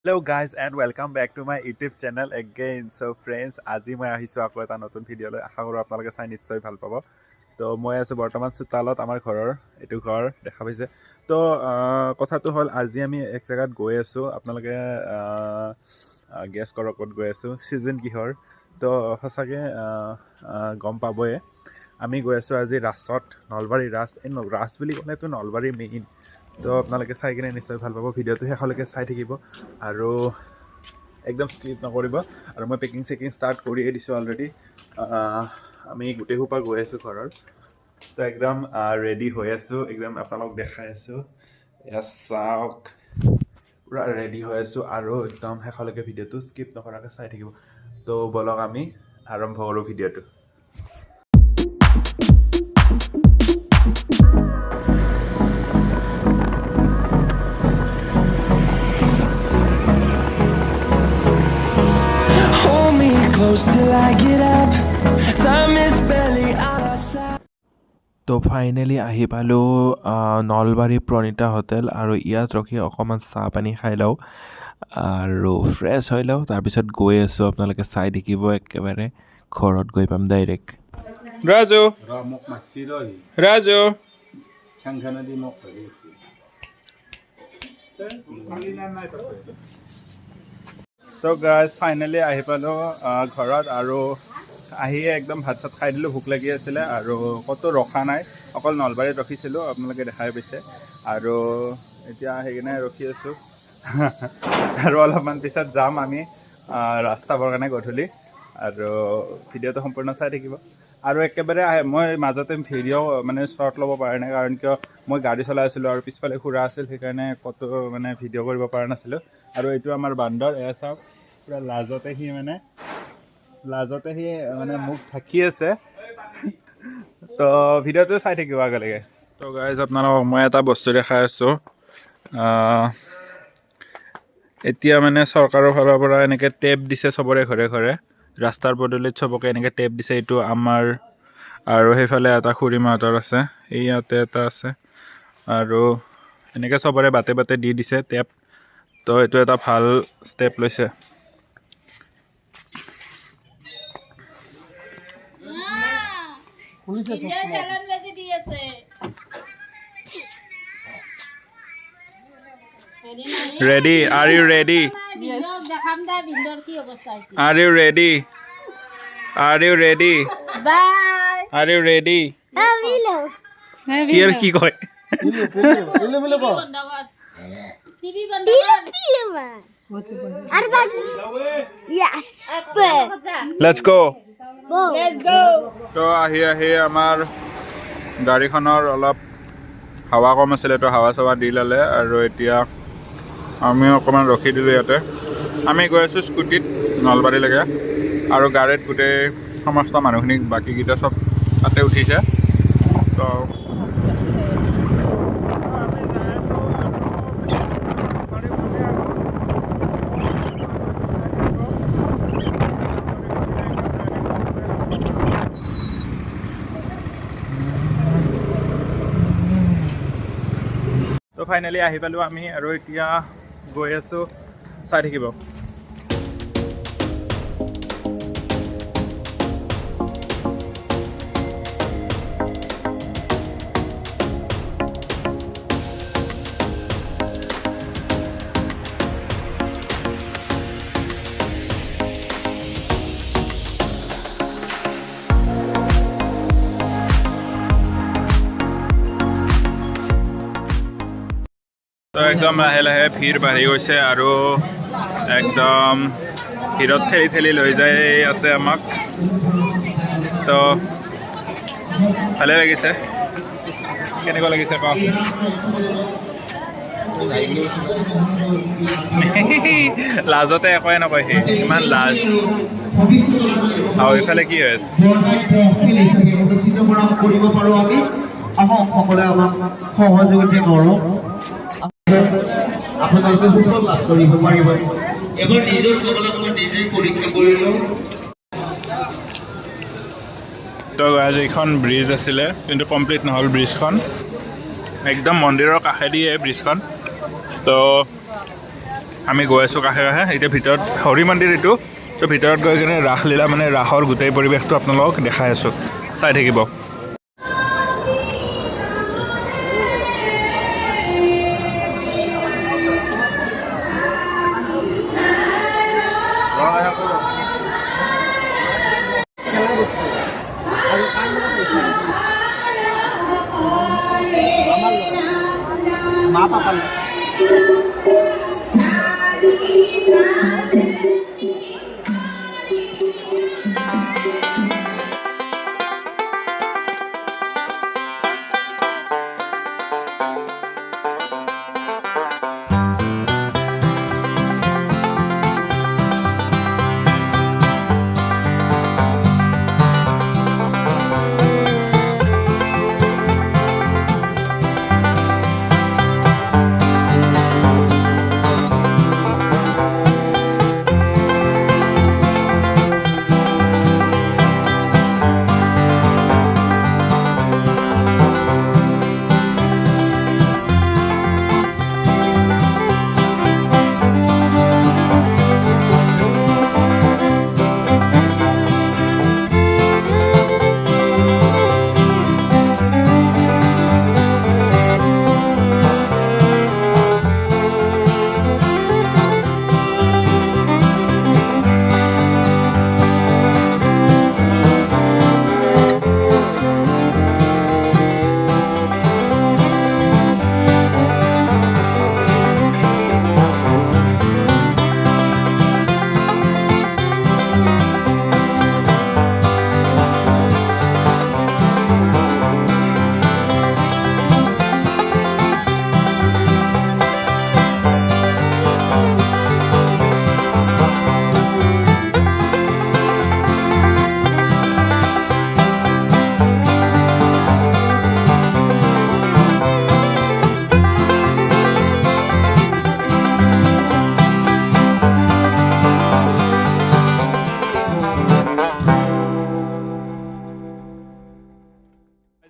Hello guys and welcome back to my YouTube channel again. So friends, আজি মই আহিছো আকৌ এটা নতুন ভিডিও লৈ আশা কৰো আপোনালোকে চাই নিশ্চয় ভাল পাব। তো মই আছো বৰ্তমান চোতালত আমাৰ ঘৰৰ এটো ঘৰ দেখা পাইছে। তো কথাটো হল আজি আমি এক জায়গাত গৈ আছো আপোনালোকে গেছ কৰক ক'ত গৈ আছো সিজন কিহৰ। তো সঁচাকে গম পাবয়ে আমি গৈ আছো আজি ৰাসত নলবাৰী ৰাস এই ৰাস বুলি ক'লেতো নলবাৰী মেইন। তো আপোনালোকে চাই কিনে নিশ্চয় ভাল পাব ভিডিওটো শেষলৈকে চাই থাকিব আৰু একদম স্কিপ নকৰিব আৰু মই পেকিং চেকিং ষ্টাৰ্ট কৰিয়ে দিছোঁ অলৰেডি আমি গোটেই সোপা গৈ আছোঁ ঘৰৰ তো একদম ৰেডি হৈ আছোঁ একদম আপোনালোক দেখাই আছোঁ এয়া চাওক পুৰা ৰেডি হৈ আছোঁ আৰু একদম শেষলৈকে ভিডিওটো স্কিপ নকৰাকৈ চাই থাকিব তো বলক আমি আৰম্ভ কৰোঁ ভিডিওটো। তো ফাইনেলি আহি পালোঁ নলবাৰী প্ৰণীতা হোটেল আৰু ইয়াত ৰখি অকণমান চাহ পানী খাই লওঁ আৰু ফ্ৰেছ হৈ লওঁ তাৰপিছত গৈ আছোঁ আপোনালোকে চাই থাকিব একেবাৰে ঘৰত গৈ পাম ডাইৰেক্ট। ৰাজু ৰাজু তো গাইজ ফাইনেলি আহি পালোঁ ঘৰত আৰু আহিয়ে একদম ভাত চাত খাই দিলোঁ ভোক লাগি আছিলে আৰু ক'তো ৰখা নাই অকল নলবাৰীত ৰখিছিলোঁ আপোনালোকে দেখাই পাইছে আৰু এতিয়া আহি কিনে ৰখি আছোঁ আৰু অলপমান পিছত যাম আমি ৰাস চাবৰ কাৰণে গধূলি আৰু ভিডিঅ'টো সম্পূৰ্ণ চাই থাকিব আৰু একেবাৰে মই মাজতে ভিডিঅ' মানে শ্বৰ্ট ল'ব পৰা নাই কাৰণ কিয় মই গাড়ী চলাই আছিলোঁ আৰু পিছফালে খুৰা আছিল সেইকাৰণে ক'তো মানে ভিডিঅ' কৰিব পৰা নাছিলোঁ আৰু এইটো আমাৰ বান্দৰ এয়া চাওক পুৰা লাজতে সি মানে মুখ ঢাকি আছে তো ভিডিঅ'টো চাই থাকিব আগলৈকে। তো গাইজ আপোনালোকক মই এটা বস্তু দেখাই আছোঁ এতিয়া মানে চৰকাৰৰ ফালৰ পৰা এনেকৈ টেপ দিছে চবৰে ঘৰে ঘৰে ৰাস্তাৰ পদূলিত চবকে এনেকৈ টেপ দিছে এইটো আমাৰ আৰু সেইফালে এটা খুৰীমাহঁতৰ আছে এই ইয়াতে এটা আছে আৰু এনেকৈ চবৰে বাটে বাটে দি দিছে টেপ তো এইটো এটা ভাল ষ্টেপ লৈছে। Ready? Are you ready? Yes. Are you ready? Are you ready? Bye. Are you ready? Here কি কয়? Yes. Let's go. Let's go. তো আহি আমাৰ গাড়ীখনৰ অলপ হাৱা কম আছিলে তো হাৱা চাৱা দি ল'লে আৰু এতিয়া আমি অকণমান ৰখি দিলোঁ ইয়াতে আমি গৈ আছোঁ স্কুটিত নলবাৰীলৈকে আৰু গাড়ীত গোটেই সমস্ত মানুহখিনি বাকীকেইটা চব তাতে উঠিছে তো তো ফাইনেলি আহি পালোঁ আমি আৰু এতিয়া গৈ আছোঁ চাই থাকিব। তো একদম লাহে লাহে ভিৰ বাঢ়ি গৈছে আৰু একদম ভিৰত ঠেলি ঠেলি লৈ যাই আছে আমাক তো ভালে লাগিছে। কেনেকুৱা লাগিছে কওক? লাজতে একোৱে নকয় সি ইমান লাজ আৰু এইফালে কি হৈ আছে সহযোগিতা কৰোঁ আপোনালোকে সুফল লাভ কৰিব পাৰিব। এবাৰ নিজৰ কমলাক নিজে পৰীক্ষা কৰি লওঁ। তো আজি এইখন ব্ৰিজ আছিলে কিন্তু কমপ্লিট নহ'ল ব্ৰিজখন একদম মন্দিৰৰ কাষেদিয়ে ব্ৰিজখন তো আমি গৈ আছোঁ কাষে কাষে এতিয়া ভিতৰত হৰি মন্দিৰ এইটো তো ভিতৰত গৈ কিনে ৰাসলীলা মানে ৰাসৰ গোটেই পৰিৱেশটো আপোনালোকক দেখাই আছোঁ চাই থাকিব মা পাপাল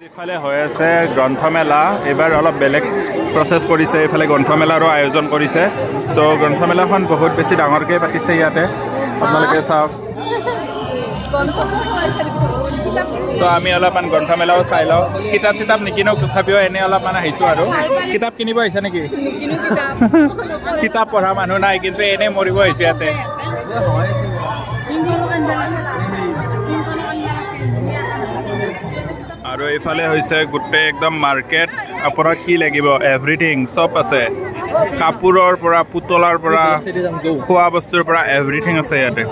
ইফালে হৈ আছে গ্ৰন্থমেলা এইবাৰ অলপ বেলেগ প্ৰচেছ কৰিছে এইফালে গ্ৰন্থমেলাৰো আয়োজন কৰিছে তো গ্ৰন্থমেলাখন বহুত বেছি ডাঙৰকৈ পাতিছে ইয়াতে আপোনালোকে চাওক তো আমি অলপমান গ্ৰন্থমেলাও চাই লওঁ কিতাপ চিতাপ নিকিনো তথাপিও এনেই অলপমান আহিছোঁ আৰু কিতাপ কিনিব আহিছে নেকি কিতাপ পঢ়া মানুহ নাই কিন্তু এনেই মৰিব আহিছে ইয়াতে আৰু এইফালে হৈছে গোটেই একদম মাৰ্কেট আপোনাক কি লাগিব এভৰিথিং চব আছে কাপোৰৰ পৰা পুতলাৰ পৰা খোৱা বস্তুৰ পৰা এভৰিথিং আছে ইয়াতে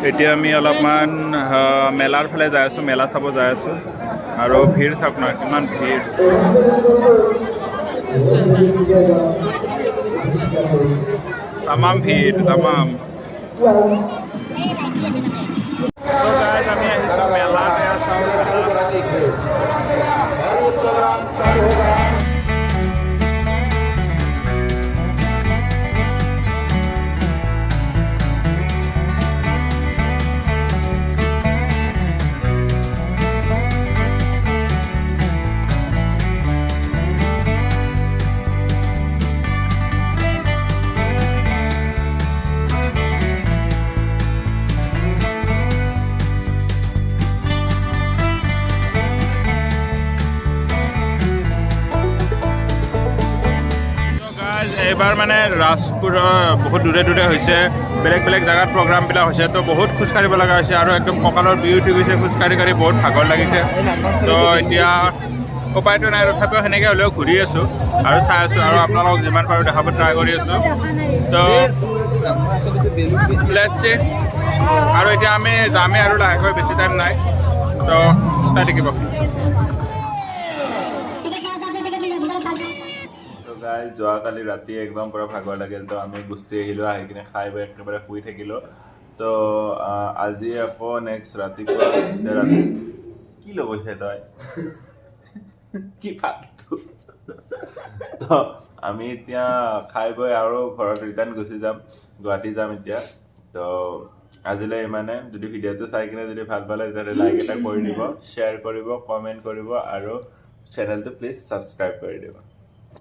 এতিয়া আমি অলপমান মেলাৰ ফালে যাই আছোঁ মেলা চাব যাই আছোঁ আৰু ভিৰ চাওক না কিমান ভিৰ তামাম ভিৰ তামাম আমি আহিছোঁ মেলাতে এইবাৰ মানে ৰাজপুৰৰ বহুত দূৰে দূৰে হৈছে বেলেগ বেলেগ জেগাত প্ৰগ্ৰামবিলাক হৈছে তো বহুত খোজকাঢ়িব লগা হৈছে আৰু একদম কঁকালৰ বিষ উঠি গৈছে খোজকাঢ়ি কাঢ়ি বহুত ভাগৰ লাগিছে তো এতিয়া উপায়টো নাই তথাপিও সেনেকৈ হ'লেও ঘূৰি আছোঁ আৰু চাই আছোঁ আৰু আপোনালোকক যিমান পাৰোঁ দেখাব ট্ৰাই কৰি আছোঁ তো লেটছ চি আৰু এতিয়া আমি যামেই আৰু লাহেকৈ বেছি টাইম নাই তো চাই থাকিব খাই যোৱাকালি ৰাতি একদম পুৰা ভাগৰ লাগিল তো আমি গুচি আহিলোঁ আহি কিনে খাই বৈ একেবাৰে শুই থাকিলোঁ তো আজি আকৌ নেক্সট ৰাতিপুৱা কি লগৈছে তই কি ফাটটো তো আমি এতিয়া খাই বৈ আৰু ঘৰত ৰিটাৰ্ণ গুচি যাম গুৱাহাটী যাম এতিয়া তো আজিলৈ ইমানে যদি ভিডিঅ'টো চাই কিনে যদি ভাল পালে তেতিয়াহ'লে লাইক এটা কৰি দিব শ্বেয়াৰ কৰিব কমেণ্ট কৰিব আৰু চেনেলটো প্লিজ ছাবস্ক্ৰাইব কৰি দিব